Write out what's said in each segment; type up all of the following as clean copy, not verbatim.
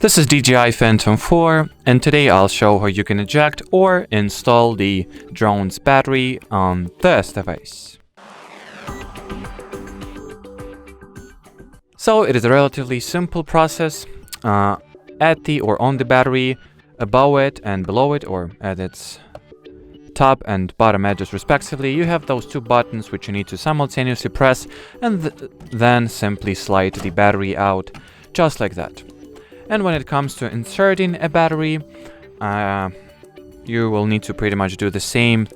This is DJI Phantom 4, and today I'll show how you can eject or install the drone's battery on this device. So it is a relatively simple process. At the or on the battery, above it and below it, or at its top and bottom edges respectively, you have those two buttons which you need to simultaneously press, and then simply slide the battery out just like that. And when it comes to inserting a battery, you will need to pretty much do the same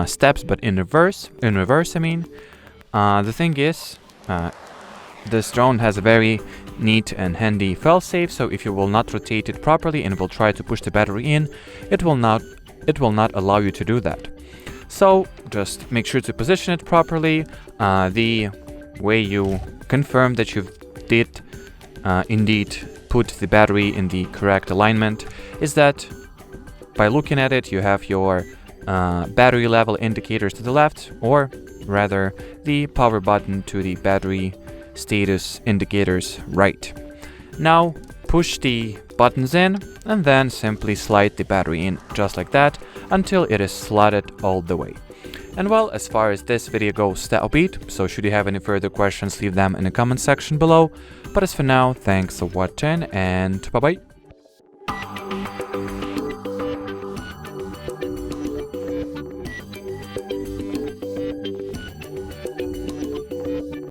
steps, but in reverse. The thing is, this drone has a very neat and handy failsafe, so if you will not rotate it properly and will try to push the battery in, it will not allow you to do that. So just make sure to position it properly. The way you confirm that you did indeed put the battery in the correct alignment is that by looking at it, you have your battery level indicators to the left, or rather the power button to the battery status indicators right. Now push the buttons in and then simply slide the battery in just like that until it is slotted all the way. And well, as far as this video goes, that'll be it. So should you have any further questions, leave them in the comment section below. But as for now, thanks for watching and bye bye.